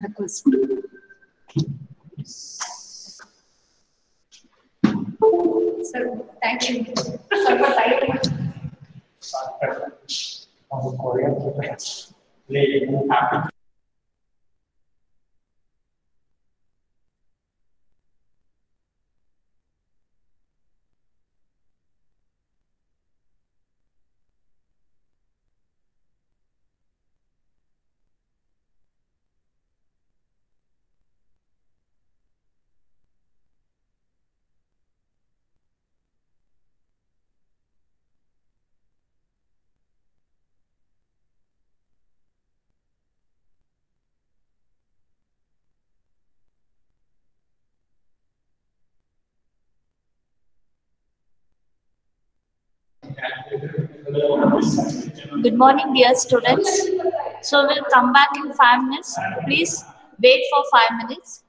request. Sir, thank you. Sir, Good morning, dear students. So we'll come back in 5 minutes. Please wait for 5 minutes.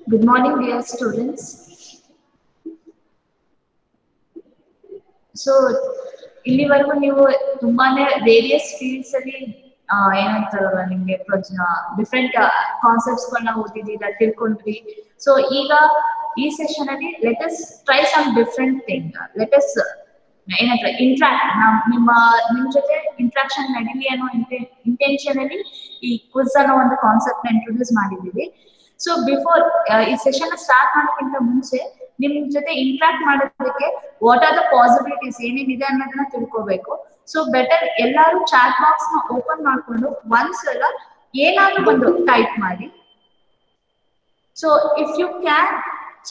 Good morning, dear students. So, ಇಲ್ಲಿವರೆಗೂ ನೀವು ತುಂಬಾನೇ various fields ಅಲ್ಲಿ ಏನಂತಾರಲ್ಲ ನಿಮ್ಗೆ different concepts ಗಳನ್ನ ಓದಿದ್ದೀರಾ, ತಿಳ್ಕೊಂಡ್ರಿ. So ಈಗ ಈ session ಅಲ್ಲಿ let us try some different thing. Let us ಏನಂದ್ರೆ ಇಂಟ್ರಾಕ್ಟ್, ನಿಮ್ ಜೊತೆ ಇಂಟ್ರಾಕ್ಷನ್ ನಡೀಲಿ ಅನ್ನೋ ಇಂಟೆನ್ಷನ್ ಅಲ್ಲಿ ಈ ಕ್ವಿಜ್ ಅನ್ನೋ ಒಂದು ಕಾನ್ಸೆಪ್ಟ್ ನ ಇಂಟ್ರೊಡ್ಯೂಸ್ ಮಾಡಿದೀವಿ. ಸೊ ಬಿಫೋರ್ ಈ ಸೆಷನ್ ಸ್ಟಾರ್ಟ್ ಮಾಡೋಕ್ಕಿಂತ ಮುಂಚೆ ನಿಮ್ ಜೊತೆ ಇಂಟ್ರಾಕ್ಟ್ ಮಾಡೋದಕ್ಕೆ ವಾಟ್ ಆರ್ ದ ಪಾಸಿಬಿಲಿಟೀಸ್, ಏನೇನಿದೆ ಅನ್ನೋದನ್ನ ತಿಳ್ಕೋಬೇಕು. ಸೊ ಬೆಟರ್ ಎಲ್ಲಾರು ಚಾಟ್ ಬಾಕ್ಸ್ ನ ಓಪನ್ ಮಾಡ್ಕೊಂಡು ಒಂದ್ಸಲ ಏನಾದ್ರೂ ಒಂದು ಟೈಪ್ ಮಾಡಿ. So if you can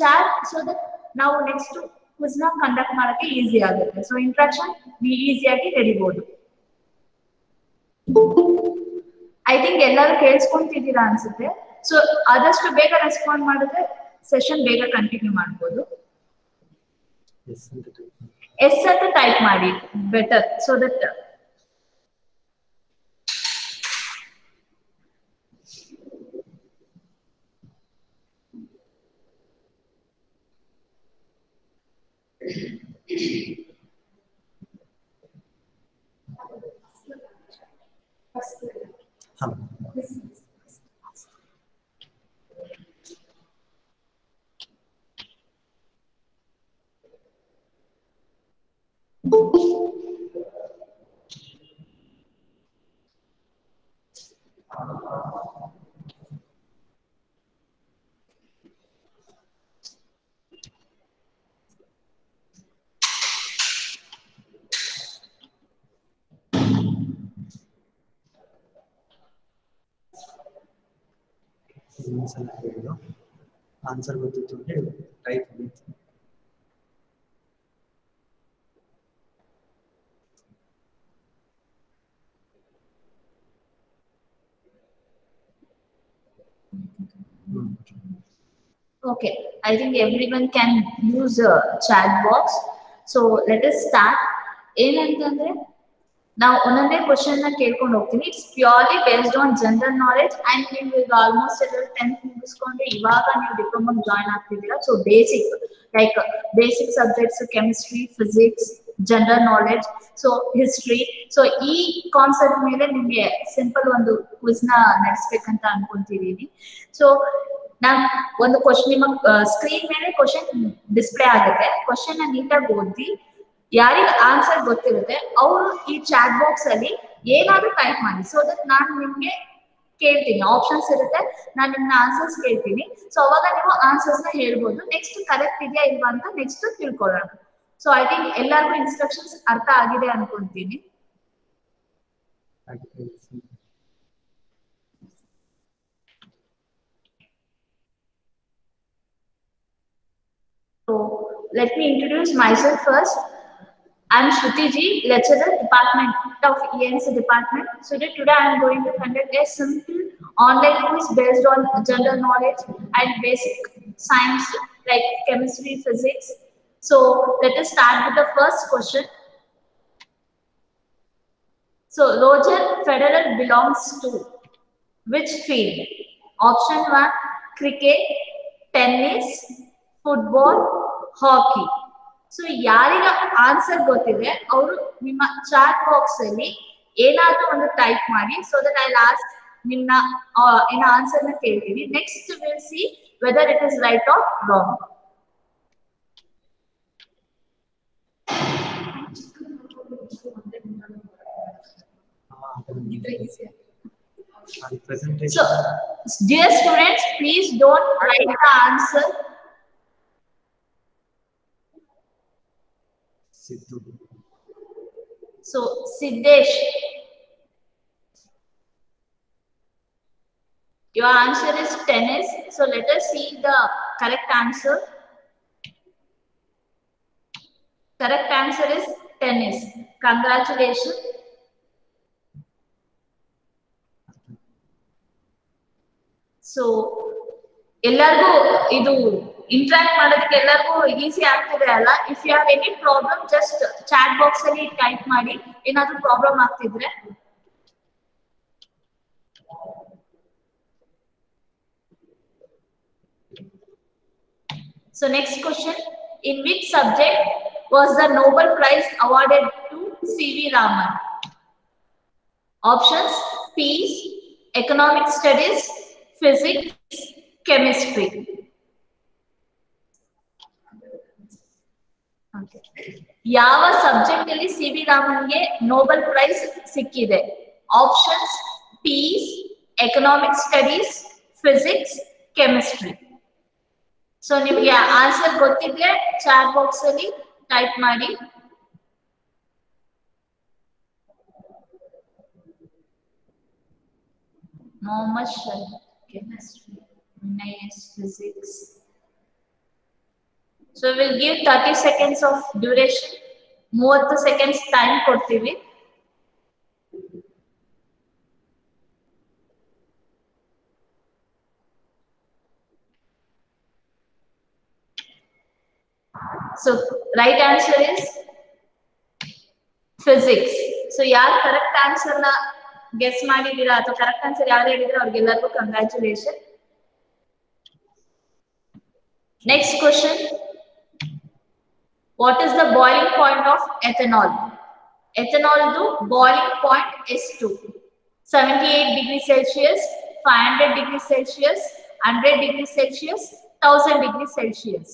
chat, so that ನಾವು ನೆಕ್ಸ್ಟ್ ಕ್ವಿಜ್ ನ ಕಂಡಕ್ಟ್ ಮಾಡಕ್ಕೆ ಈಸಿ ಆಗುತ್ತೆ. ಸೊ ಇಂಟ್ರಾಕ್ಷನ್ ಈಸಿಯಾಗಿ ನಡೀಬಹುದು. ಐ ಥಿಂಕ್ ಎಲ್ಲರೂ ಕೇಳಿಸ್ಕೊಂತಿದ್ದೀರಾ ಅನ್ಸುತ್ತೆ. ಸೊ ಆದಷ್ಟು ಬೇಗ ರೆಸ್ಪಾಂಡ್ ಮಾಡಿದ್ರೆ ಸೆಷನ್ ಬೇಗ ಕಂಟಿನ್ಯೂ ಮಾಡ್ಬೋದು. ಎಸ್ ಅಂತ ಟೈಪ್ ಮಾಡಿ ಬೆಟರ್, ಸೊ ದಟ್ ಆನ್ಸರ್ ಗೊತ್ತಿತ್ತು ಅಂದ್ರೆ ಟೈಪ್ ಮಾಡಿ. Okay, I think everyone can use a chat box. So let us start. ಏನಂತಂದ್ರೆ ನಾವು ಒಂದೊಂದೇ ಕ್ವಶನ್ ನ ಕೇಳ್ಕೊಂಡು ಹೋಗ್ತೀನಿ. It's purely based on general knowledge. And ನೀವು ಈಗ ಆಲ್ಮೋಸ್ಟ್ ಎಲ್ಲ 10th ಮುಗಿಸ್ಕೊಂಡ್ರೆ ಇವಾಗ ನೀವು ಡಿಪ್ಲೊಮಾ ಜಾಯ್ನ್ ಆಗ್ತಿದ್ದೀರಾ. So basic like basic subjects chemistry, physics, general knowledge, so history. So ಈ ಕಾನ್ಸೆಪ್ಟ್ ಮೇಲೆ ನಿಮ್ಗೆ ಸಿಂಪಲ್ ಒಂದು ಕ್ವಿಜ್ ನ ನಡೆಸ್ಬೇಕಂತ ಅನ್ಕೊಂತಿದೀನಿ. ಸೊ ನಾನ್ ಒಂದು ಕ್ವಶನ್ ನಿಮ್ಮ ಸ್ಕ್ರೀನ್ ಮೇಲೆ ಕ್ವಶನ್ ಡಿಸ್ಪ್ಲೇ ಆಗುತ್ತೆ. ಕ್ವಶನ್ ನ ನೀಟಾಗಿ ಓದಿ, ಯಾರಿಗೆ ಆನ್ಸರ್ ಗೊತ್ತಿರುತ್ತೆ ಅವರು ಈ ಚಾಟ್ ಬಾಕ್ಸ್ ಅಲ್ಲಿ ಏನಾದ್ರೂ ಟೈಪ್ ಮಾಡಿ. ಸೊ ದಟ್ ನಾನು ನಿಮ್ಗೆ ಕೇಳ್ತೀನಿ, ಆಪ್ಷನ್ಸ್ ಇರುತ್ತೆ, ನಾನು ನಿಮ್ನ ಆನ್ಸರ್ಸ್ ಕೇಳ್ತೀನಿ. ಸೊ ಅವಾಗ ನೀವು ಆನ್ಸರ್ಸ್ ನ ಹೇಳ್ಬೋದು. ನೆಕ್ಸ್ಟ್ ಕರೆಕ್ಟ್ ಇದೆಯಾ ಇಲ್ವಾ ಅಂತ ನೆಕ್ಸ್ಟ್ ತಿಳ್ಕೊಳ್ಳೋಣ. ಸೊ ಐ ಥಿಂಕ್ ಎಲ್ಲರಿಗೂ ಇನ್ಸ್ಟ್ರಕ್ಷನ್ಸ್ ಅರ್ಥ ಆಗಿದೆ ಅನ್ಕೊಂತೀನಿ. So let me introduce myself first. I am Shruti Ji, lecturer, Department of ENC Department. So today I am going to conduct a simple online quiz based on general knowledge and basic science like chemistry, physics. So let us start with the first question. So Roger Federer belongs to which field? Option 1, cricket, tennis, football, hockey. So ಯಾರಿಗ answer ಗೊತ್ತಿದೆ ಅವರು ನಿಮ್ಮ chat box ಅಲ್ಲಿ ಏನಾದ್ರೂ ಒಂದು type ಮಾಡಿ. So that I last ನಿನ್ನ answer ನ ಕೇಳ್ತೀನಿ. Next will see whether it is right or wrong. So dear students, please don't write the answer. So Siddesh, your answer is tennis. So let us see the correct answer. Correct answer is tennis. Congratulations. So ಎಲ್ಲರಿಗೂ ಇದು interact ಮಾಡೋದಕ್ಕೆ ಎಲ್ಲರಿಗೂ easy ಆಗ್ತಿದೆ ಅಲ್ಲ? If you have any problem just chat box ಅಲ್ಲಿ type ಮಾಡಿ, ಏನಾದ್ರೂ problem ಆಗ್ತಿದ್ರೆ. So next question, in which subject was the Nobel Prize awarded to C.V. Raman? Options: peace, economic studies, physics, chemistry. Okay. ಯಾವ subject ಅಲ್ಲಿ C V ರಾಮನ್ಗೆ Nobel prize ಸಿಕ್ಕಿದೆ? Options peace, economic studies, physics, chemistry. So ನಿಮ್ಗೆ answer ಗೊತ್ತಿದ್ರೆ chat box ಅಲ್ಲಿ type ಮಾಡಿ. Mohammed Shahid chemistry, NIS physics. So we'll give 30 seconds of duration. 30 seconds time ಕೊಡ್ತೀವಿ. So right answer is physics. So ಯಾರು correct answer ನ guess ಮಾಡಿದೀರಾ ಅಥವಾ correct answer ಯಾರು ಹೇಳಿದ್ರೆ ಅವ್ರಿಗೆಲ್ಲರಿಗೂ congratulation. Next question. What is the boiling point of ethanol? Ethanol do boiling point is 78 degrees Celsius, 500 degrees Celsius, 100 degrees Celsius, 1000 degrees Celsius.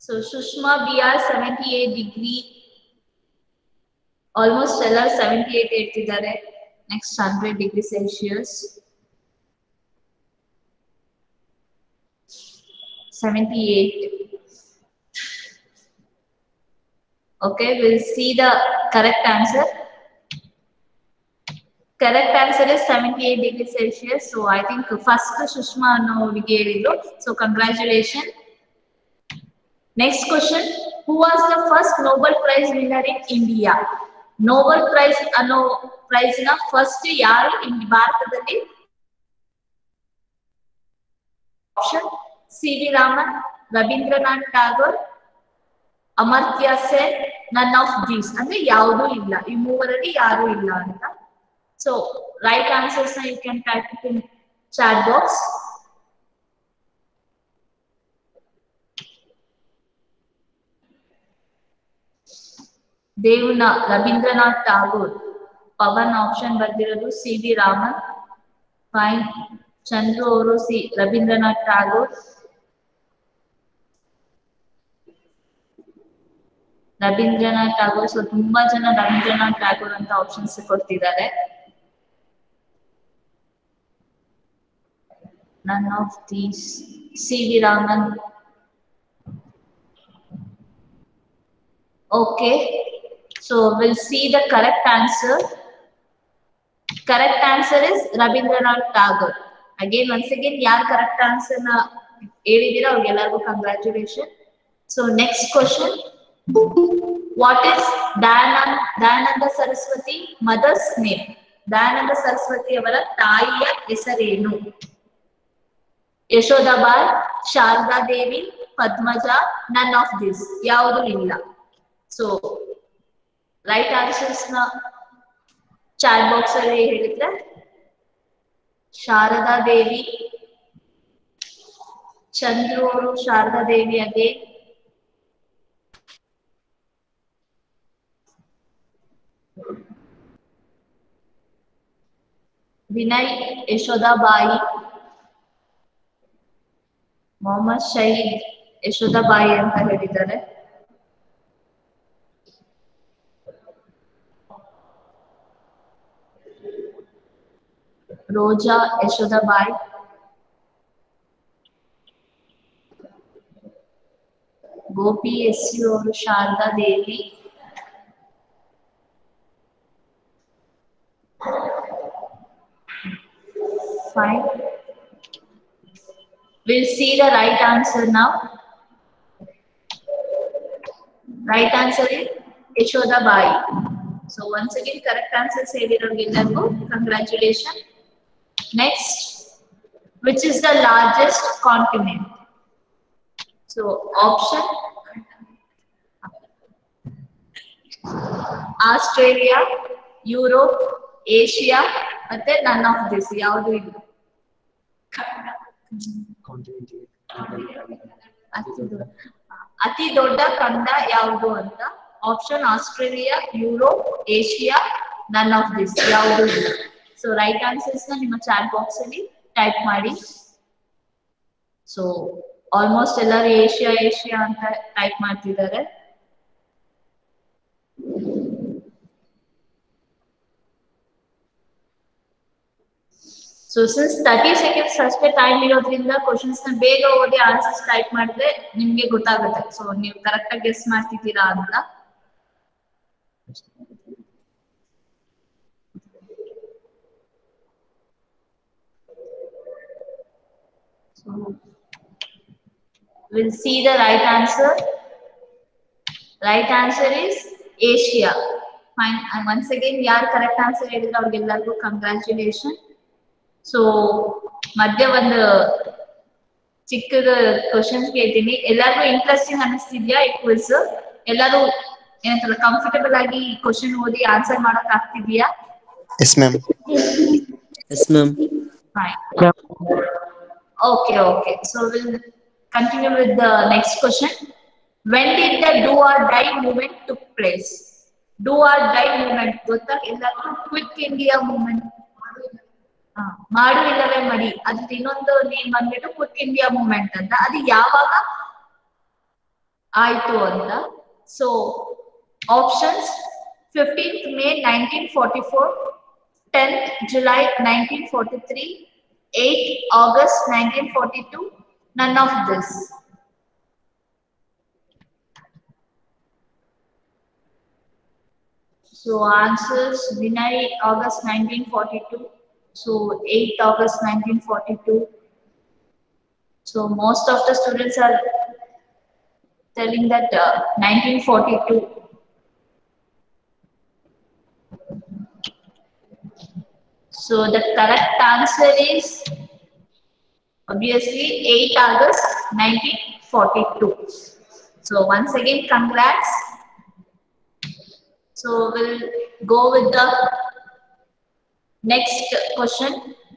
So Sushma BR 78 degree. Almost ಎಲ್ಲರೂ 78 ಹೇಳ್ತಿದ್ದಾರೆ. Next 100 degrees Celsius. 78. Okay, we'll see the correct answer. Correct answer is 78 degrees Celsius. So I think first Sushma ಅನ್ನೋರಿಗೆ ಹೇಳಿದ್ರು. So congratulations. Next question. Who was the first Nobel Prize winner in India? Nobel prize ಅನ್ನೋ prize ನ first ಯಾರು ಭಾರತದಲ್ಲಿ? Option C V Raman, Rabindranath Tagore, Amartya Sen, none of these. ಅಂದ್ರೆ ಯಾವುದೂ ಇಲ್ಲ, ಈ ಮೂವರಲ್ಲಿ ಯಾರು ಇಲ್ಲ ಅಂತ. ಸೊ ರೈಟ್ ಆನ್ಸರ್ಸ್ ನ you can type it in chat box. ದೇವ್ನ ರವೀಂದ್ರನಾಥ್ ಟಾಗೋರ್. ಪವನ್ ಆಪ್ಷನ್ ಬರ್ದಿರೋದು C V Raman. Fine. Chandru ಅವರು ರವೀಂದ್ರನಾಥ್ ಟಾಗೋರ್. ರವೀಂದ್ರನಾಥ್ ಟಾಗೋರ್. ಸೊ ತುಂಬಾ ಜನ ರವೀಂದ್ರನಾಥ್ ಟಾಗೋರ್ ಅಂತ ಆಪ್ಷನ್ಸ್ ಕೊಡ್ತಿದ್ದಾರೆ. None of these. C V Raman. Okay. So we'll see the correct answer. Correct answer is Rabindranath Tagore. Again, once again, yaar correct answer na helidira avrigellargu congratulations. So next question. What is Dayananda Saraswati mother's name? Dayananda Saraswati avara taiya hesarenu? Yashodabai, Sharda Devi, Padmaja, none of this. Yaudu illa. So right answers na chat box alli ಹೇಳಿದ್ರೆ ಶಾರದಾ ದೇವಿ. ಚಂದ್ರು ಅವರು ಶಾರದಾ ದೇವಿ ಅದೇ. ವಿನಯ್ ಯಶೋದಾಬಾಯಿ. ಮೊಹಮ್ಮದ್ ಶಹೀದ್ ಯಶೋದಾಬಾಯಿ ಅಂತ ಹೇಳಿದ್ದಾರೆ. ರೋಜಾ Yashodabai. Gopi SU ಅವರು Sharada Devi. Fine. We'll see the right answer now. Right answer is Yashodabai. So once again, correct answer ಹೇಳಿರೋರಿಗೆಲ್ಲರಿಗೂ congratulations. Next, which is the largest continent? So option Australia, Europe, Asia, ಮತ್ತೆ none of this. ಯಾವುದು ಇಲ್ಲ. ಕಾಂಟಿನೆಂಟ್ಗೆ ಅತಿ ದೊಡ್ಡ ಖಂಡ ಯಾವುದು ಅಂತ option Australia, Europe, Asia, none of this ಯಾವುದು ಇಲ್ಲ. ಸೊ ರೈಟ್ ಆನ್ಸರ್ಸ್ ನ ನಿಮ್ಮ ಚಾಟ್ ಬಾಕ್ಸ್ ಅಲ್ಲಿ ಟೈಪ್ ಮಾಡಿ. ಸೊ ಆಲ್ಮೋಸ್ಟ್ ಎಲ್ಲರೂ ಏಷ್ಯಾ ಅಂತ ಟೈಪ್ ಮಾಡ್ತಿದ್ದಾರೆ. ಸೊ ಸಿನ್ಸ್ 30 ಸೆಕೆಂಡ್ಸ್ ಅಷ್ಟೇ ಟೈಮ್ ಇರೋದ್ರಿಂದ ಕ್ವಶನ್ಸ್ ನ ಬೇಗ ಓದಿ ಆನ್ಸರ್ಸ್ ಟೈಪ್ ಮಾಡಿದ್ರೆ ನಿಮ್ಗೆ ಗೊತ್ತಾಗುತ್ತೆ. ಸೊ ನೀವು ಕರೆಕ್ಟ್ ಆಗಿ ಗೆಸ್ ಮಾಡ್ತಿದ್ದೀರಾ ಅಂತ. So we'll see the right answer. Right answer is Asia. Fine. And once again, yaar correct answer ಹೇಳಿದ್ರೆ ಅವ್ರಿಗೆಲ್ಲರಿಗೂ ಕಂಗ್ರಾಚುಲೇಷನ್. ಸೊ ಮಧ್ಯ ಒಂದು ಚಿಕ್ಕದ ಕ್ವಶನ್ಸ್ ಕೇಳ್ತೀನಿ. ಎಲ್ಲರಿಗೂ ಇಂಟ್ರೆಸ್ಟಿಂಗ್ ಅನಿಸ್ತಿದ್ಯಾ ಈ ಕ್ವಿಜ್? ಎಲ್ಲರೂ ಏನಂತಾರ ಕಂಫರ್ಟಬಲ್ ಆಗಿ ಕ್ವಶನ್ ಓದಿ ಆನ್ಸರ್ ಮಾಡಕ್ ಆಗ್ತಿದ್ಯಾ? Yes, ma'am. Yes, ma'am. Fine. Okay. So we'll continue with the next question. When did the do or die movement took place? Do or die movement ಗೊತ್ತಾ ಎಲ್ಲರಿಗೂ? Quick India movement. ಮಾಡು ಇಲ್ಲವೇ ಮಡಿ, ಅದ್ರ ಇನ್ನೊಂದು ನೇಮ್ ಬಂದ್ಬಿಟ್ಟು ಕ್ವಿಕ್ ಇಂಡಿಯಾ ಮೂವ್ಮೆಂಟ್ ಅಂತ. ಅದು ಯಾವಾಗ ಆಯ್ತು ಅಂತ. So options 15th May 1944, 10th July 1943, 8th August 1942, none of this. So answers: Vinay, August 1942. So 8th August 1942. So most of the students are telling that 1942. So the correct answer is obviously 8th August 1942. So once again, congrats. So we'll go with the next question.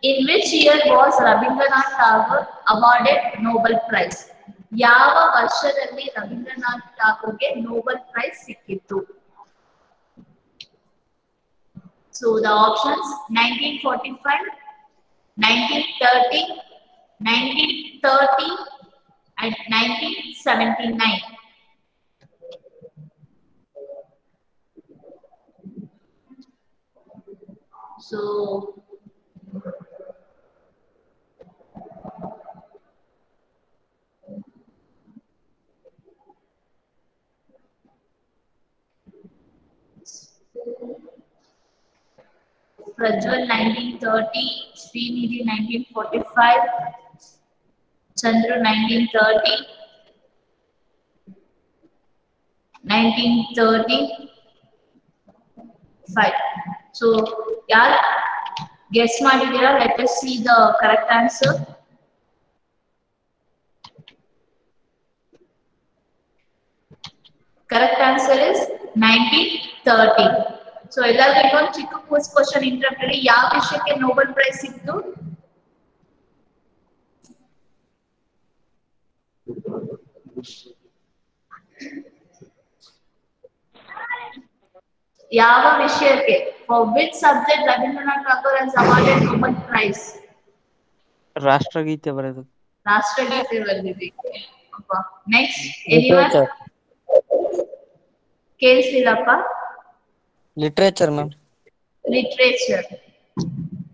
In which year was Rabindranath Tagore awarded Nobel Prize? ಯಾವ ವರ್ಷದಲ್ಲಿ Ravindranath ಟಾಗೋರ್ಗೆ Nobel prize ಸಿಕ್ಕಿತ್ತು? So the options: 1945, 1930, 1930 and 1979. So Prajwal 1930, Srinidhi 1945, Chandru 1930, 1935. So yaar guess madidira? Let us see the correct answer. Correct answer is 1930. So ಎಲ್ಲರಿಗೂ ಇನ್ನೊಂದು ಚಿಕ್ಕ quiz question interrupt. ಯಾವ ವಿಷಯಕ್ಕೆ Nobel prize ಸಿಕ್ತು? ಯಾವ ವಿಷಯಕ್ಕೆ? For which subject Rabindranath Tagore has awarded Nobel Prize? ರಾಷ್ಟ್ರಗೀತೆ ಬರೆದು. ರಾಷ್ಟ್ರಗೀತೆ ಬರೆದಿದ್ದಕ್ಕೆ. Next anyone? ಕೇಳಿಸಿಲ್ಲಪ್ಪ. Literature ma'am. ಲಿಟರೇಚರ್.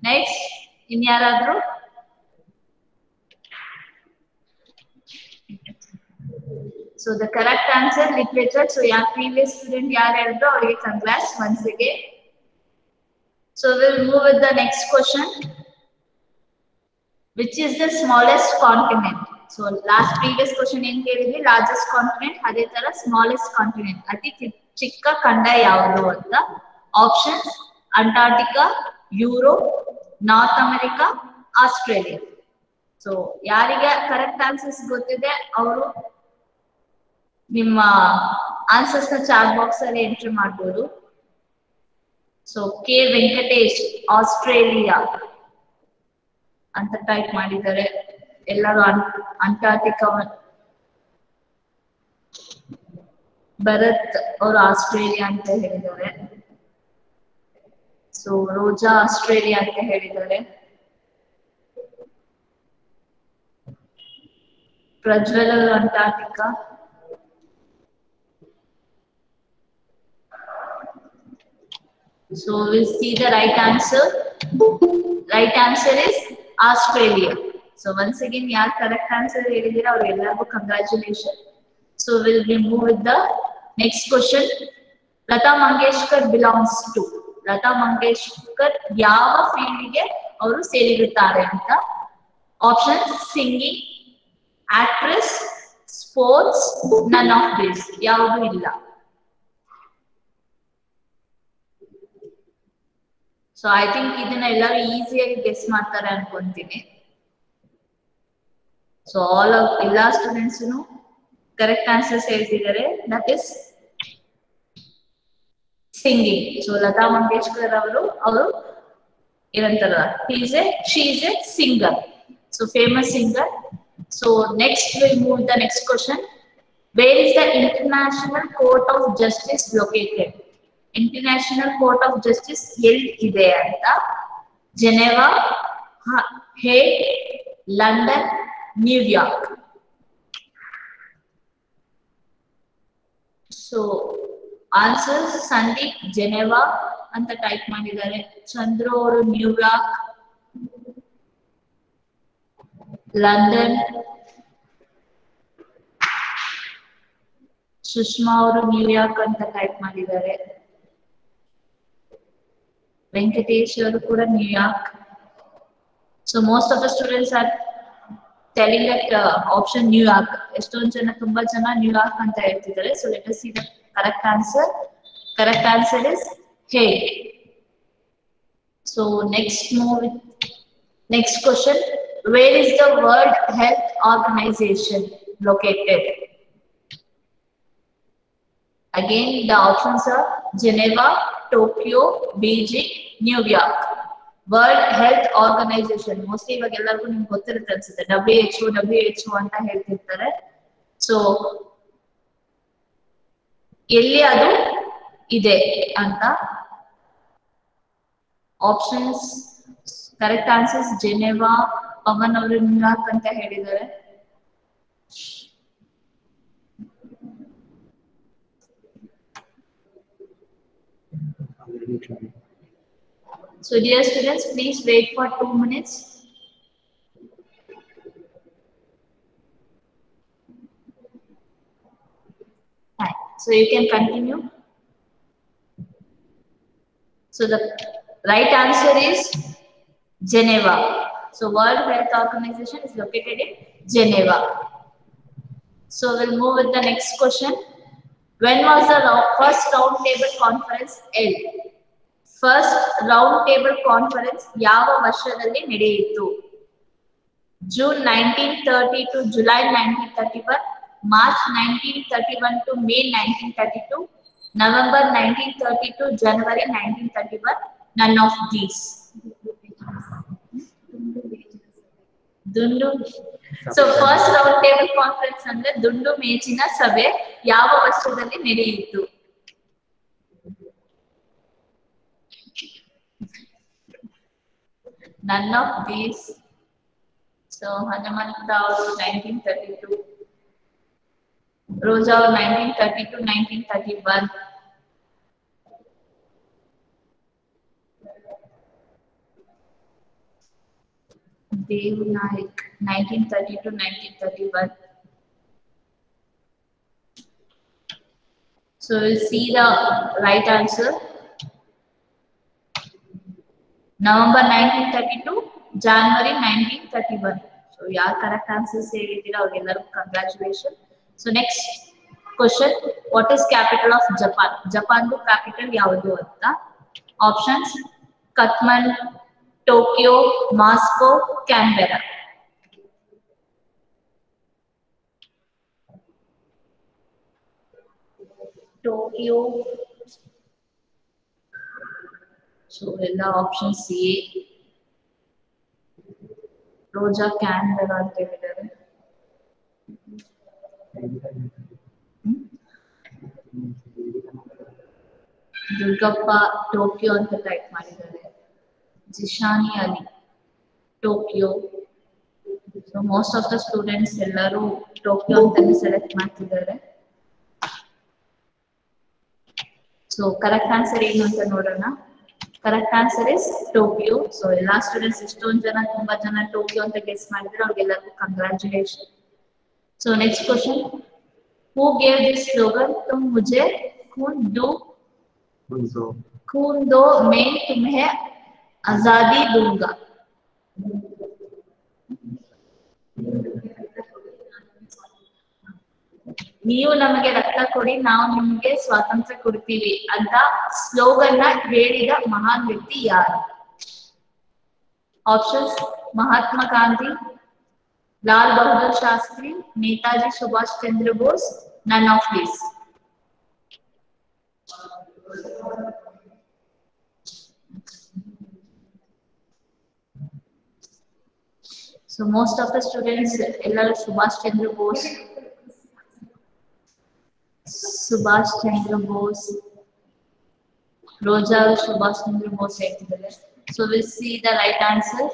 ನೆಕ್ಸ್ಟ್ ಇನ್ಯಾರಾದ್ರೂ? So the correct answer literature. So your previous student yaar hello avage congrats once again. So we'll move with the next question. Which is the smallest continent? So last previous question ಏನು ಕೇಳಿದ್ವಿ? largest continent, ಅದೇ ತರ smallest continent, ಅತಿ ಚಿಕ್ಕ ಖಂಡ ಯಾವುದು ಅಂತ. Options: Antarctica, Europe, north America, Australia. So ಯಾರಿಗೆ ಕರೆಕ್ಟ್ ಆನ್ಸರ್ಸ್ ಗೊತ್ತಿದೆ ಅವರು ನಿಮ್ಮ ಆನ್ಸರ್ಸ್ ನ ಚಾಟ್ ಬಾಕ್ಸ್ ಅಲ್ಲಿ ಎಂಟ್ರಿ ಮಾಡಬಹುದು. ಸೊ ಕೆ ವೆಂಕಟೇಶ್ ಆಸ್ಟ್ರೇಲಿಯಾ ಅಂತ ಟೈಪ್ ಮಾಡಿದ್ದಾರೆ. ಎಲ್ಲರೂ ಅಂಟಾರ್ಟಿಕಾ, ಭರತ್ ಅವರು ಆಸ್ಟ್ರೇಲಿಯಾ ಅಂತ ಹೇಳಿದ್ದಾರೆ. ಸೊ ರೋಜಾ ಆಸ್ಟ್ರೇಲಿಯಾ ಅಂತ ಹೇಳಿದ್ದಾರೆ. ಪ್ರಜ್ವಲ್ ಅವರು Antarctica. So we'll see the right answer. Right answer is Australia. So once again, yaar correct answer helidira avaru ellargu congratulations. So we'll move with the next question. Lata Mangeshkar belongs to. Lata Mangeshkar yava field ge avaru ಸೇರಿರುತ್ತಾರೆ ಅಂತ. Options: singing, actress, sports, none of these. ಯಾವುದು ಇಲ್ಲ. So I think ಇದನ್ನ ಎಲ್ಲರೂ ಈಸಿಯಾಗಿ guess ಮಾಡ್ತಾರೆ ಅನ್ಕೊಂತೀನಿ. So ಎಲ್ಲಾ students correct answers ಹೇಳ್ತಿದ್ದಾರೆ. That is singing. So Lata Mangeshkar ಅವರು ಏನಂತಾರ, she is a singer. So famous singer. So next will move the next question. Where is the international court of justice located? International court of justice ಎಲ್ಲಿ ಇದೆ ಅಂತ. Geneva, Hague, London, New York. So answer Sandeep Geneva ಅಂತ type ಮಾಡಿದ್ದಾರೆ. ಚಂದ್ರು ಅವರು New York, London, Sushma ಅವರು New York ಅಂತ type ಮಾಡಿದ್ದಾರೆ. ವೆಂಕಟೇಶ್ ಅವರು ಕೂಡ New York. So most of the students are telling that option New York. ಎಷ್ಟೊಂದು ಜನ, ತುಂಬಾ ಜನ ನ್ಯೂಯಾರ್ಕ್ ಅಂತ ಹೇಳ್ತಿದ್ದಾರೆ. So let us see the correct answer. Correct answer is Hague. So next question. Where is the World Health Organization located? Again, the options are Geneva, Tokyo, Beijing, New York. World Health Organization mostly ಇವಾಗ ಎಲ್ಲರಿಗೂ ನಿಮ್ಗೆ ಗೊತ್ತಿರುತ್ತೆ ಅನ್ಸುತ್ತೆ. WHO ಅಂತ ಹೇಳ್ತಿರ್ತಾರೆ. So ಎಲ್ಲಿ ಅದು ಇದೆ ಅಂತ. Options correct answers Geneva, Pavan ಅವರು ನ್ಯೂಯಾರ್ಕ್ ಅಂತ ಹೇಳಿದ್ದಾರೆ. So dear students, please wait for 2 minutes. Fine. So you can continue. So the right answer is Geneva. So World Health Organization is located in Geneva. So we'll move with the next question. When was the first round table conference held? First round table conference ಯಾವ ವರ್ಷದಲ್ಲಿ ನಡೆಯಿತು? June 1930 to July 1931, March 1931 to May 1932, November 1930 to January 1931, none of these. ದುಂಡು. So first round table conference ಅಂದ್ರೆ ದುಂಡು ಮೇಜಿನ ಸಭೆ ಯಾವ ವರ್ಷದಲ್ಲಿ ನಡೆಯಿತು? None of these. So Hanamanta ಅವರು 1932, Roja ಅವರು 1930 to 1931. Dev Naik 1930 to 1931. So we'll see the right answer. November 1932, January 1931. So yeah, correct answers ಹೇಳಿದ್ದೀರಾ ಅವರಿಗೆಲ್ಲರಿಗೂ congratulations. So next question, what is capital of Japan? ಜಪಾನ್ದು capital ಯಾವುದು ಅಂತ. Options Kathmandu, Tokyo, Moscow, Canberra. Tokyo. So ಎಲ್ಲ option C. Roja candle ಅಂತ ಹೇಳಿದ್ದಾರೆ. Durgappa Tokyo ಅಂತ type ಮಾಡಿದ್ದಾರೆ. Jishani Ali Tokyo. So most of the students ಎಲ್ಲರೂ ಟೋಕಿಯೋ ಅಂತಾನೆ ಸೆಲೆಕ್ಟ್ ಮಾಡ್ತಿದ್ದಾರೆ. ಸೊ ಕರೆಕ್ಟ್ ಆನ್ಸರ್ ಏನು ಅಂತ ನೋಡೋಣ. Correct answer is Tokyo. So ಎಲ್ಲಾ ಸ್ಟೂಡೆಂಟ್ಸ್ ಎಷ್ಟೊಂದು ಜನ ತುಂಬಾ ಜನ ಟೋಕಿಯೋ ಅಂತ ಗೆಸ್ ಮಾಡಿದ್ರೆ ಅವ್ರಿಗೆಲ್ಲರಿಗೂ congratulation. So next question, who gave this slogan ತುಮ್ ಮುझे खून दो मैं तुम्हें आजादी दूंगा? ನೀವು ನಮಗೆ ರಕ್ತ ಕೊಡಿ ನಾವು ನಿಮಗೆ ಸ್ವಾತಂತ್ರ್ಯ ಕೊಡ್ತೀವಿ ಅಂತ ಸ್ಲೋಗನ್ ನ ಹೇಳಿದ ಮಹಾನ್ ವ್ಯಕ್ತಿ ಯಾರು? Options: Mahatma Gandhi, Lal Bahadur Shastri, Netaji Subhash Chandra Bose, none of these. So most of the students ಎಲ್ಲರೂ ಸುಭಾಷ್ ಚಂದ್ರ ಬೋಸ್, ಸುಭಾಷ್ ಚಂದ್ರ ಬೋಸ್, ರೋಜಾ ಸುಭಾಷ್ ಚಂದ್ರ ಬೋಸ್ ಹೇಳ್ತಿದ್ದಾರೆ. So we'll see the right answer.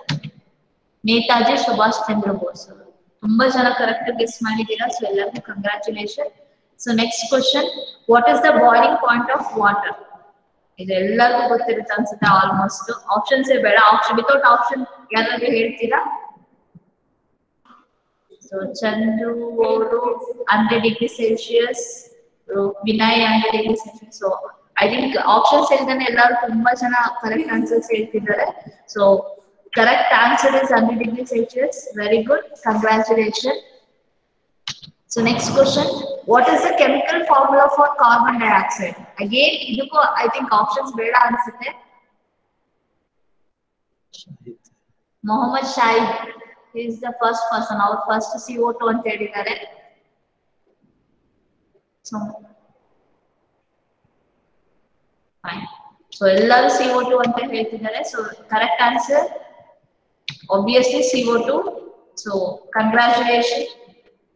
Netaji Subhash Chandra Bose. ತುಂಬಾ ಜನ ಕರೆಕ್ಟ್ ಗೆಸ್ ಮಾಡಿದ್ದೀರಾ. ಸೊ ಎಲ್ಲರಿಗೂ congratulation. So next question, what is the boiling point of water? ಇದೆಲ್ಲರಿಗೂ ಗೊತ್ತಿರುತ್ತೆ ಅನ್ಸುತ್ತೆ ಆಲ್ಮೋಸ್ಟ್. ಆಪ್ಷನ್ಸ್ ಬೇಡ, ಆಪ್ಷನ್ ವಿತೌಟ್ ಆಪ್ಷನ್ ಯಾರಾದ್ರೂ ಹೇಳ್ತೀರಾ? ಸೊ ಚಂದ್ರು ಅವರು 100 degree Celsius, Vinay 100 degree Celsius. So I think options ಹೇಳ್ತಾನೆ ಎಲ್ಲರೂ ತುಂಬಾ ಜನ ಕರೆಕ್ಟ್ ಆನ್ಸರ್ಸ್ ಹೇಳ್ತಿದ್ದಾರೆ. So correct answer is 100 degree Celsius. Very good, congratulation. So next question, what is the chemical formula for carbon dioxide? Again ಇದಕ್ಕೂ I think options ಬೇಡ ಅನ್ಸುತ್ತೆ. Mohammed Shahid is the first person. Our first CO2 ಅಂತ ಹೇಳಿದ್ದಾರೆ. So fine. So ಎಲ್ಲರೂ CO2 ಅಂತ ಹೇಳ್ತಿದ್ದಾರೆ. So correct answer obviously CO2. So congratulations.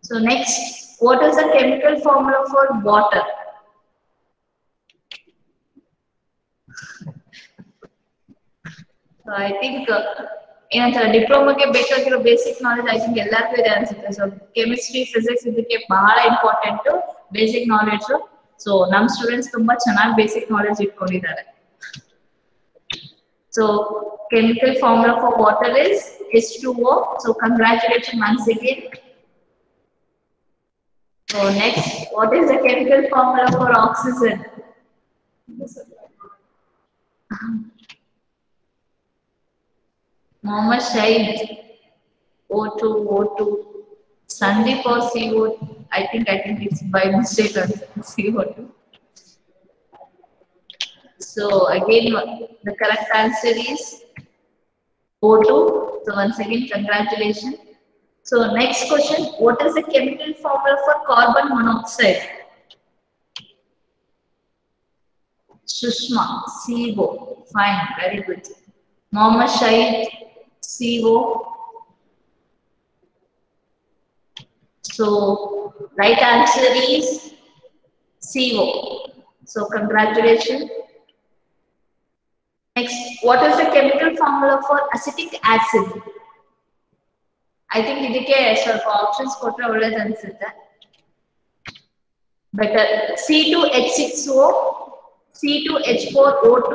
So next, what is the chemical formula for water? So I think ಏನಂತಾರೆ ಡಿಪ್ಲೊಮಾಗೆ ಬೇಕಾಗಿರೋ basic knowledge I think ಎಲ್ಲರಿಗೂ ಇದೆ ಅನ್ಸುತ್ತೆ. ಸೊ ಕೆಮಿಸ್ಟ್ರಿ, ಫಿಸಿಕ್ಸ್ ಇದಕ್ಕೆ ಬಹಳ ಇಂಪಾರ್ಟೆಂಟ್ ಬೇಸಿಕ್ ನಾಲೆಜ್. ಸೊ ನಮ್ ಸ್ಟೂಡೆಂಟ್ಸ್ ತುಂಬಾ ಚೆನ್ನಾಗಿ ಬೇಸಿಕ್ ನಾಲೆಜ್ ಇಟ್ಕೊಂಡಿದ್ದಾರೆ. So chemical formula for water is H2O. So congratulation once again. So next, what is the chemical formula for oxygen? Mohammad Shahid O2. Sandeep or CO. I think it's by mistake CO2. So again the correct answer is O2. So once again congratulations. So next question, what is the chemical formula for carbon monoxide? Sushma CO. Fine, very good. Mohammad Shahid CO. So right answer is CO. So congratulations. Next, what is the chemical formula for acetic acid? I think ಇದಕ್ಕೆ ಸ್ವಲ್ಪ options ಕೊಟ್ರೆ ಒಳ್ಳೇದು ಅನ್ಸುತ್ತೆ. Better. C2H6O, C2H4O2,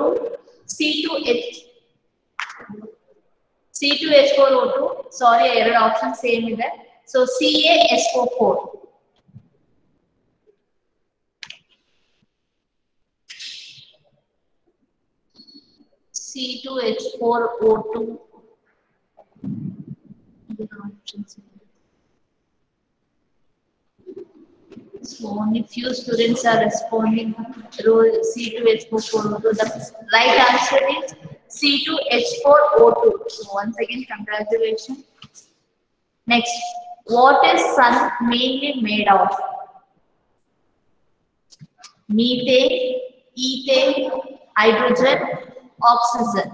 C2H4O2. ಸಾರಿ, ಎರಡು option same ಇದೆ. So CaSO4. C2H4O2. So only few students are responding. Role C2H4O2. The right answer is C2H4O2. So once again, congratulations. Next, what is sun mainly made of? Methane, ethane, hydrogen, oxygen.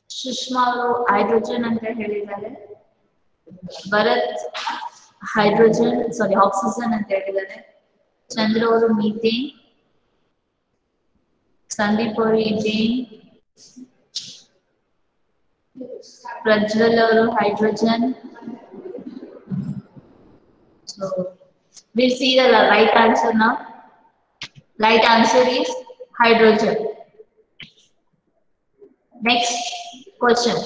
Sushma ಅವರು hydrogen ಅಂತ ಹೇಳಿದ್ದಾರೆ. Bharat hydrogen oxygen ಅಂತ ಹೇಳಿದ್ದಾರೆ. ಚಂದ್ರ ಅವರು methane, Sandeep ಅವರು ethane, Prajwal ಅವರು hydrogen. So we'll see the right answer now. Right answer is hydrogen. Next question.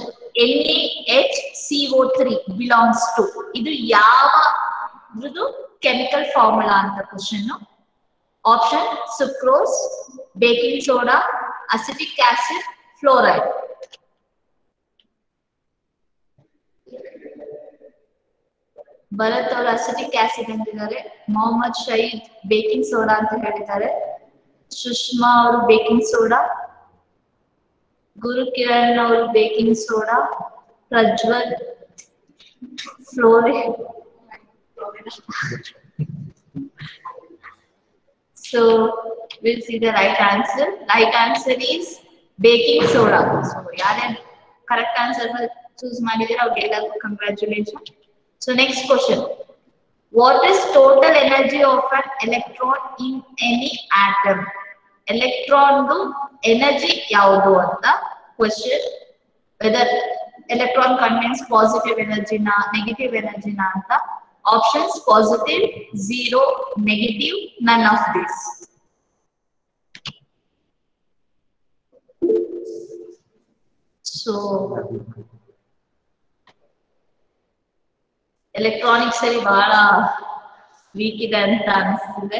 NaHCO3 belongs to. ಇದು ಯಾವದು chemical formula ಅಂತ question. Option sucrose, baking soda, acetic acid, fluoride. Bharat ಅವರು acetic acid ಅಂತಿದ್ದಾರೆ. ಮೊಹಮ್ಮದ್ ಶಹೀದ್ baking soda ಅಂತ ಹೇಳಿದ್ದಾರೆ. ಸುಷ್ಮಾ ಅವರು baking soda, ಗುರು ಕಿರಣ್ ಅವರು baking soda, Prajwal fluoride. So we'll see the right answer. Right answer is baking soda. So ಯಾರ್ಯಾರು correct answer choose ಮಾಡಿದ್ರೆ ಅವ್ರಿಗೆಲ್ಲರಿಗೂ congratulation. So next question. What is total energy of an electron in any atom? Electron du energy yaudu anta question. Whether electron contains positive energy na negative energy na anta. Options positive, 0, negative, none of this. So electronics ಅಲ್ಲಿ ಬಹಳ weak ಇದೆ ಅಂತ ಅನಿಸ್ತಿದೆ.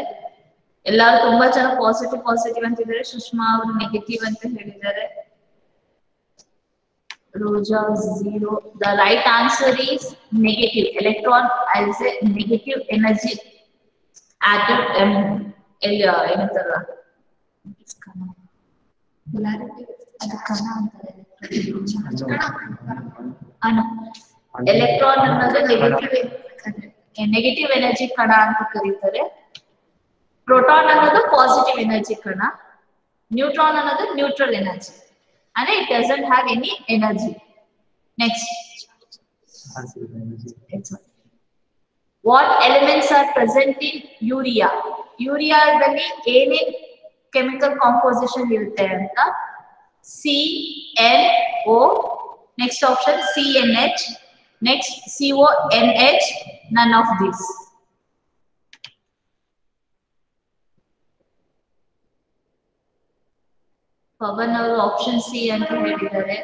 ಎಲ್ಲರೂ ತುಂಬಾ ಜನ positive ಅಂತಿದ್ದಾರೆ. ಸುಷ್ಮಾ ಅವರು ನೆಗೆಟಿವ್ ಅಂತ ಹೇಳಿದ್ದಾರೆ. ರೋಜಾ 0. The right answer is negative. Electron as a negative energy atom. ಏನಂತಾರ ಎಲೆಕ್ಟ್ರಾನ್ ಅನ್ನೋದು ನೆಗೆಟಿವ್ ಎನರ್ಜಿ ಕಣ ಅಂತ ಕರೀತಾರೆ. ಪ್ರೋಟಾನ್ ಅನ್ನೋದು ಪಾಸಿಟಿವ್ ಎನರ್ಜಿ ಕಣ. ನ್ಯೂಟ್ರಾನ್ ಅನ್ನೋದು ನ್ಯೂಟ್ರಲ್ ಎನರ್ಜಿ. ಅಂದ್ರೆ it doesn't have any energy. Next, what elements are present in urea? ಯೂರಿಯಾದಲ್ಲಿ ಏನೇನ್ ಕೆಮಿಕಲ್ ಕಾಂಪೋಸಿಷನ್ ಇರುತ್ತೆ ಅಂತ. CnO, next option CnH, next CONH, none of these. Pavan ಅವರು ಆಪ್ಷನ್ ಸಿ ಅಂತ ಹೇಳಿದ್ದಾರೆ.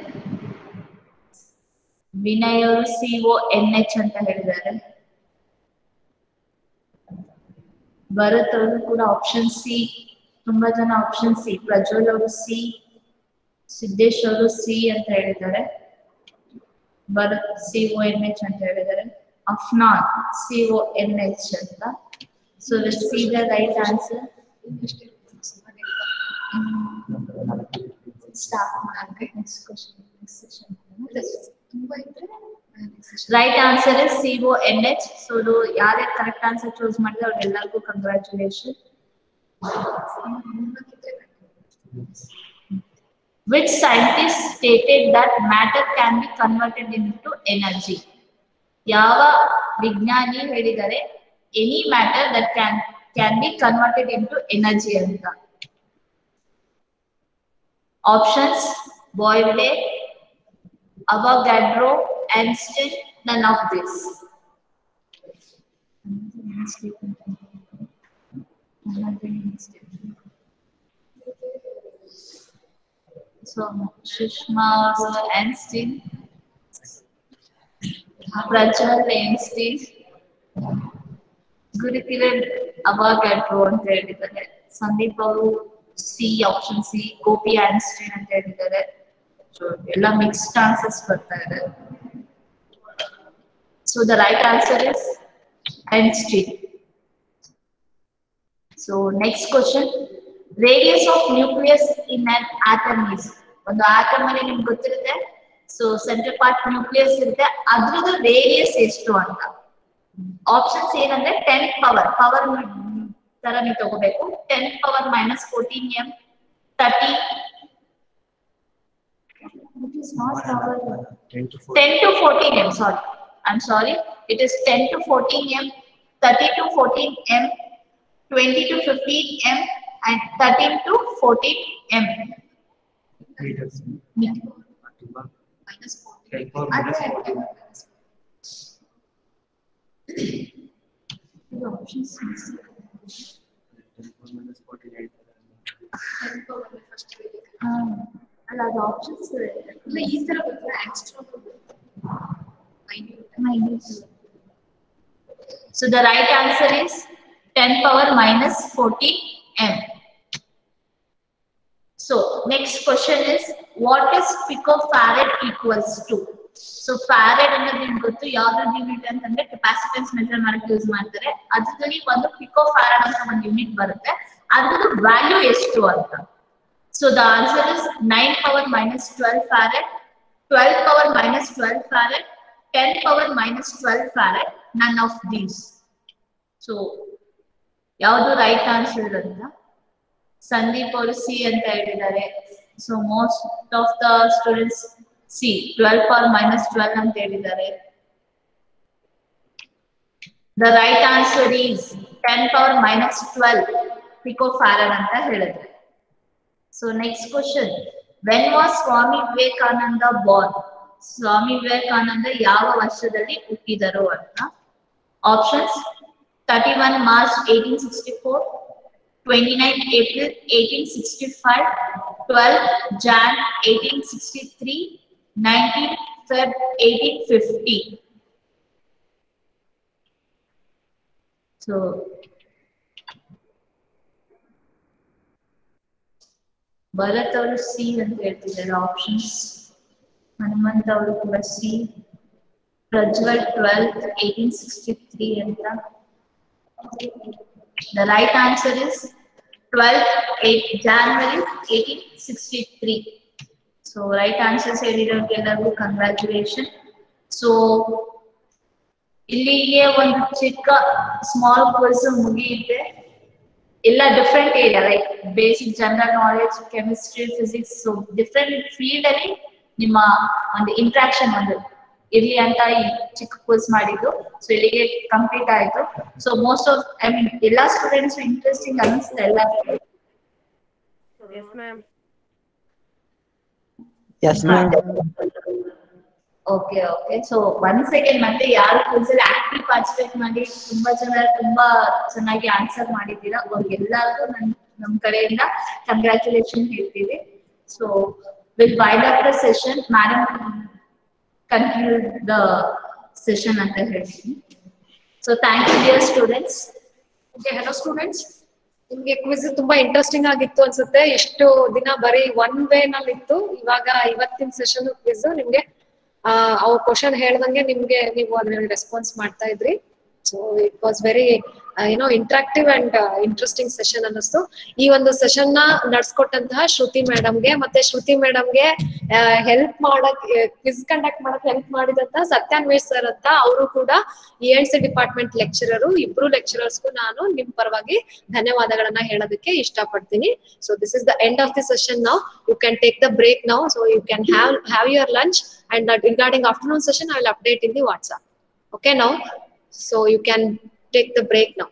ವಿನಯ್ ಅವರು CONH ಅಂತ ಹೇಳಿದ್ದಾರೆ. ಭರತ್ ಅವರು ಕೂಡ ಆಪ್ಷನ್ ಸಿ. ತುಂಬಾ ಜನ ಆಪ್ಷನ್ ಸಿ. ಪ್ರಜ್ವಲ್ ಅವರು ಸಿ, ಸಿದ್ದೇಶ್ ಅವರು ಸಿ ಅಂತ ಹೇಳಿದ್ದಾರೆ. ಭರತ್ CONH ಅಂತ ಹೇಳಿದ್ದಾರೆ. ಅಫ್ನಾನ್ CONH ಅಂತ. So let's see the right answer. Start ಮಾಡಿ next question. Right answer is CONH. So ಯಾರೇ ಕರೆಕ್ಟ್ ಆನ್ಸರ್ ಚೂಸ್ ಮಾಡಿದ್ರೆ ಅವ್ರಿಗೆಲ್ಲರಿಗೂ congratulation. Which scientist stated that matter can be converted into energy? ಯಾವ ವಿಜ್ಞಾನಿ ಹೇಳಿದ್ದಾರೆ any matter that can be converted into energy ಅಂತ. Options Boyle, Avogadro, Einstein, none of this. So Sushma Einstein, Prajwal Einstein, Gurukiran Avogadro ಅಂತ ಹೇಳಿದ್ದಾರೆ. ಸಂದೀಪ್ ಅವರು C, option C. Gopi Einstein ಅಂತ ಹೇಳಿದ್ದಾರೆ. So ಎಲ್ಲ ಮಿಕ್ಸ್ಡ್ ಆನ್ಸರ್ಸ್ ಬರ್ತಾ ಇದೆ. So the right answer is Einstein. So next question. Radius of nucleus in an atom is. ಒಂದು atom ಅಲ್ಲಿ ನಿಮ್ಗೆ ಗೊತ್ತಿರುತ್ತೆ. ಸೊ ಸೆಂಟ್ರಲ್ ಪಾರ್ಟ್ ನ್ಯೂಕ್ಲಿಯಸ್ ಇರುತ್ತೆ. ಅದ್ರದ್ದು ರೇಡಿಯಸ್ ಎಷ್ಟು ಅಂತ. ಆಪ್ಷನ್ಸ್ ಏನಂದ್ರೆ 10 ಪವರ್ ತರ ನೀವು ತಗೋಬೇಕು. 10⁻⁻14m, 30, It is not power. 10 to 10 to 14 m. Sorry, I'm sorry. It is 10 to 14 m, 30 to 14 m, 20 to 15 m, and 13 to 14 m. meters. Yeah. minus 40. 10 power minus 14. The options is 10 power minus 48. 10 power first ಅಲ್ಲ ಅದು options ಇಲ್ಲ ಈ ತರ ಬರ್ತದೆ extra minus. So the right answer is 10 power minus 40 m. So next question is what is picofarad equals to? So farad ಅನ್ನೋದು ನಿಮಗೆ ಗೊತ್ತು ಯಾವ್ದು ಯೂನಿಟ್ ಅಂತಂದ್ರೆ ಕೆಪಾಸಿಟನ್ಸ್ ಮೆಜರ್ ಮಾಡಕ್ಕೆ ಯೂಸ್ ಮಾಡ್ತಾರೆ. ಅದರಲ್ಲಿ ಒಂದು picofarad ಅಂತ ಒಂದು ಯೂನಿಟ್ ಬರುತ್ತೆ. ಅದರ ವ್ಯಾಲ್ಯೂ ಎಷ್ಟು ಅಂತ. So the answer is 9 power minus 12 farad, 12 power minus 12 farad, 10 power minus 12 farad, none of these. So ಯಾವುದು ರೈಟ್ ಆನ್ಸರ್ ಅಂತ ಸಂದೀಪ್ ಅವರು ಸಿ ಅಂತ ಹೇಳಿದ್ದಾರೆ. So most of the students C 12 power minus 12 ಅಂತ ಹೇಳಿದ್ದಾರೆ. The right answer is 10 power minus 12 picofarad ಅಂತ ಹೇಳಿದ್ರು. So next question, when was Swami Vivekananda born? Swami Vivekananda ಯಾವ ವರ್ಷದಲ್ಲಿ ಹುಟ್ಟಿದರು ಅಂತ. Options 31 March 1864, 29 April 1865, 12 Jan 1863, 19 Feb 1850. So Bharat ಅವರು C ಅಂತ ಹೇಳ್ತಿದ್ದಾರೆ ಆಪ್ಷನ್ಸ್. ಹನುಮಂತ್ ಅವರು ಕೂಡ ಸಿ. ಪ್ರಜ್ವಲ್ 12 1863 ಅಂತ. The right answer is 12 January 1863. So right answers ಹೇಳಿರೋರಿಗೆಲ್ಲರಿಗೂ ಕಂಗ್ರಾಚುಲೇಷನ್. ಸೊ ಇಲ್ಲಿಗೆ ಒಂದು ಚಿಕ್ಕ ಸ್ಮಾಲ್ ಕೋರ್ಸ್ ಮುಗಿಯುತ್ತೆ. ಎಲ್ಲ different area like basic general knowledge, chemistry, physics, so different field ಅಲ್ಲಿ ನಿಮ್ಮ ಒಂದು ಇಂಟ್ರಾಕ್ಷನ್ ಒಂದು ಇರ್ಲಿ ಅಂತ ಈ ಚಿಕ್ಕ ಕೋರ್ಸ್ ಮಾಡಿದ್ದು. ಸೊ ಇಲ್ಲಿಗೆ ಕಂಪ್ಲೀಟ್ ಆಯ್ತು. So most of I mean ಎಲ್ಲಾ ಸ್ಟೂಡೆಂಟ್ಸ್ ಇಂಟ್ರೆಸ್ಟಿಂಗ್ ಅನಿಸ್ತಾ ಎಲ್ಲ. Yes ma'am. Okay okay. So one second ಮತ್ತೆ ಯಾರು ಕೋರ್ಸ್ ಅಲ್ಲಿ ಆಕ್ಟಿವ್ ಪಾರ್ಟಿಸಿಪೇಟ್ ಮಾಡಿ ತುಂಬಾ ಜನ ತುಂಬಾ ಚೆನ್ನಾಗಿ ಆನ್ಸರ್ ಮಾಡಿದ್ದೀರಾ. ಅವ್ರಿಗೆಲ್ಲರಿಗೂ ನಮ್ ಕಡೆಯಿಂದ ಕಂಗ್ರಾಚುಲೇಷನ್ ಹೇಳ್ತೀವಿ. So will wind up the session. Madam conclude the session ಅಂತ ಹೇಳ್ತೀನಿ. So thank you dear students. Okay, hello students. ನಿಮ್ಗೆ ಕ್ವಿಜ್ ತುಂಬಾ ಇಂಟ್ರೆಸ್ಟಿಂಗ್ ಆಗಿತ್ತು ಅನ್ಸುತ್ತೆ. ಇಷ್ಟು ದಿನ ಬರೀ ಒನ್ ವೇ ನಲ್ಲಿ ಇತ್ತು. ಇವಾಗ ಇವತ್ತಿನ ಸೆಷನ್ ಕ್ವಿಜ್ ನಿಮ್ಗೆ ಅವ್ರ ಕ್ವಶನ್ ಹೇಳ್ದಂಗೆ ನಿಮ್ಗೆ ನೀವು ಅದ್ರಲ್ಲಿ ರೆಸ್ಪಾನ್ಸ್ ಮಾಡ್ತಾ ಇದ್ರಿ. So it was very interactive and interesting session ಅನ್ನಿಸ್ತು. ಈ ಒಂದು ಸೆಷನ್ ನ ನಡ್ಸ್ಕೊಟ್ಟಂತಹ ಶ್ರುತಿ ಮೇಡಮ್ಗೆ ಮತ್ತೆ ಶ್ರುತಿ ಮೇಡಮ್ಗೆ ಹೆಲ್ಪ್ ಮಾಡಕ್ ಕ್ವಿಜ್ ಕಂಡಕ್ಟ್ ಮಾಡಕ್ ಹೆಲ್ಪ್ ಮಾಡಿದಂತಹ ಸತ್ಯಾನ್ವೇಶ್ ಸರ್ ಅಂತ ಅವರು ಕೂಡ ENC ಡಿಪಾರ್ಟ್ಮೆಂಟ್ ಲೆಕ್ಚರರು. ಇಬ್ರು ಲೆಕ್ಚರರ್ಸ್ಗೂ ನಾನು ನಿಮ್ ಪರವಾಗಿ ಧನ್ಯವಾದಗಳನ್ನ ಹೇಳೋದಕ್ಕೆ ಇಷ್ಟಪಡ್ತೀನಿ. So this is the end of the session now. You can take the break now. So you can have your lunch and regarding afternoon session I will update in the WhatsApp. Okay now. So you can take the break now.